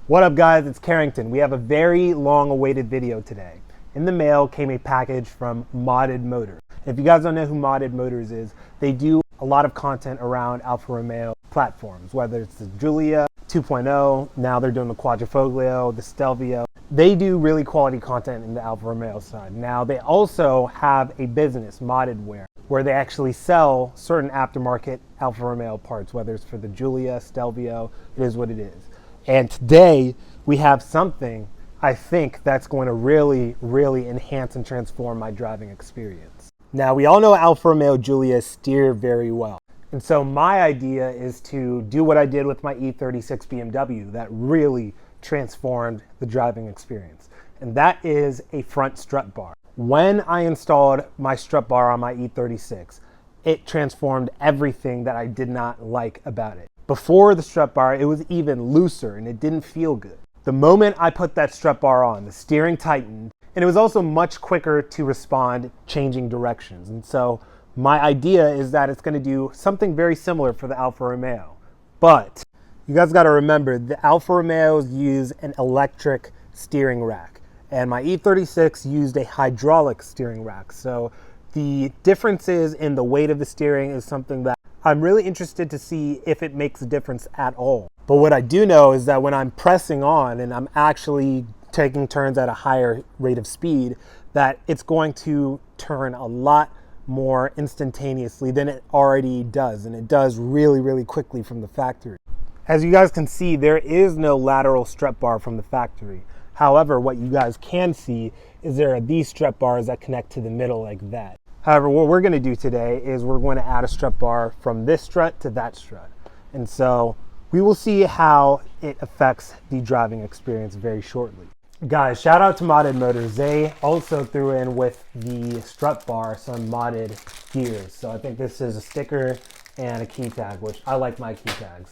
What up guys, it's Carrington. We have a very long awaited video today. In the mail came a package from Modded Motors. If you guys don't know who Modded Motors is, they do a lot of content around Alfa Romeo platforms, whether it's the Giulia 2.0, now they're doing the Quadrifoglio, the Stelvio. They do really quality content in the Alfa Romeo side. Now they also have a business, Modded Wear, where they actually sell certain aftermarket Alfa Romeo parts, whether it's for the Giulia, Stelvio, it is what it is. And today we have something I think that's going to really enhance and transform my driving experience. Now we all know Alfa Romeo Giulia steer very well. And so my idea is to do what I did with my E36 BMW that really transformed the driving experience. And that is a front strut bar. When I installed my strut bar on my E36, it transformed everything that I did not like about it. Before the strut bar, it was even looser and it didn't feel good. The moment I put that strut bar on, the steering tightened, and it was also much quicker to respond changing directions. And so my idea is that it's going to do something very similar for the Alfa Romeo. But you guys got to remember, the Alfa Romeos use an electric steering rack, and my E36 used a hydraulic steering rack. So the differences in the weight of the steering is something that I'm really interested to see if it makes a difference at all. But what I do know is that when I'm pressing on and I'm actually taking turns at a higher rate of speed, that it's going to turn a lot more instantaneously than it already does. And it does really quickly from the factory. As you guys can see, there is no lateral strut bar from the factory. However, what you guys can see is there are these strut bars that connect to the middle like that. However, what we're going to do today is we're going to add a strut bar from this strut to that strut. And so we will see how it affects the driving experience very shortly. Guys, shout out to Modded Motors. They also threw in with the strut bar some modded gears. So I think this is a sticker and a key tag, which I like my key tags.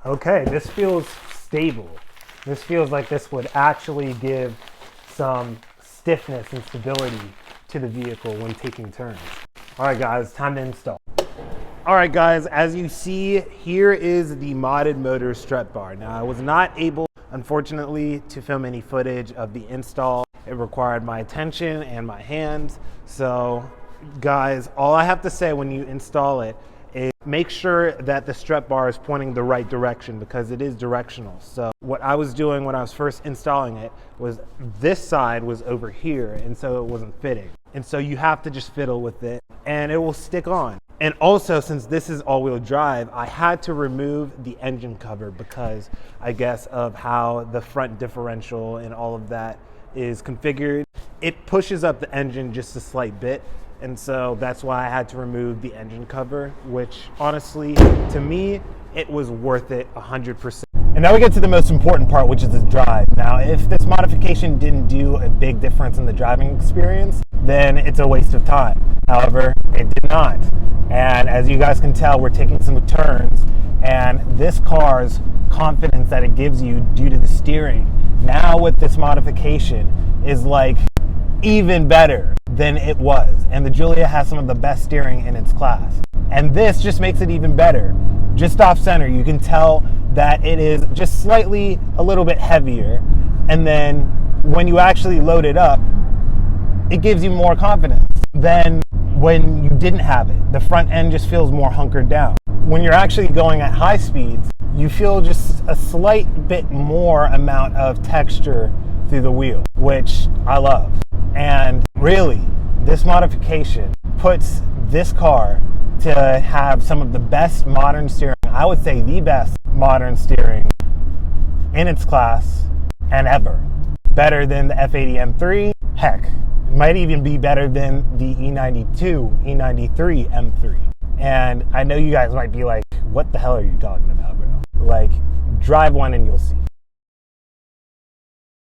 Okay, this feels stable. This feels like this would actually give some stiffness and stability to the vehicle when taking turns. All right guys, time to install. All right guys, as you see, here is the Modded Motors strut bar. Now I was not able, unfortunately, to film any footage of the install. It required my attention and my hands. So guys, all I have to say when you install it is make sure that the strut bar is pointing the right direction, because it is directional. So what I was doing when I was first installing it was this side was over here, and so it wasn't fitting. And so you have to just fiddle with it and it will stick on. And also, since this is all-wheel drive, I had to remove the engine cover because I guess of how the front differential and all of that is configured. It pushes up the engine just a slight bit. And so that's why I had to remove the engine cover, which honestly, to me, it was worth it 100%. And now we get to the most important part, which is the drive. Now, if this modification didn't do a big difference in the driving experience, then it's a waste of time. However, it did not. And as you guys can tell, we're taking some turns, and this car's confidence that it gives you due to the steering, now with this modification, is like even better than it was. And the Giulia has some of the best steering in its class. And this just makes it even better. Just off center, you can tell that it is just slightly a little bit heavier. And then when you actually load it up, it gives you more confidence than when you didn't have it. The front end just feels more hunkered down. When you're actually going at high speeds, you feel just a slight bit more amount of texture through the wheel, which I love. And really, this modification puts this car to have some of the best modern steering, I would say the best modern steering in its class and ever. Better than the F80 M3, heck, it might even be better than the E92, E93 M3. And I know you guys might be like, what the hell are you talking about, bro? Like, drive one and you'll see.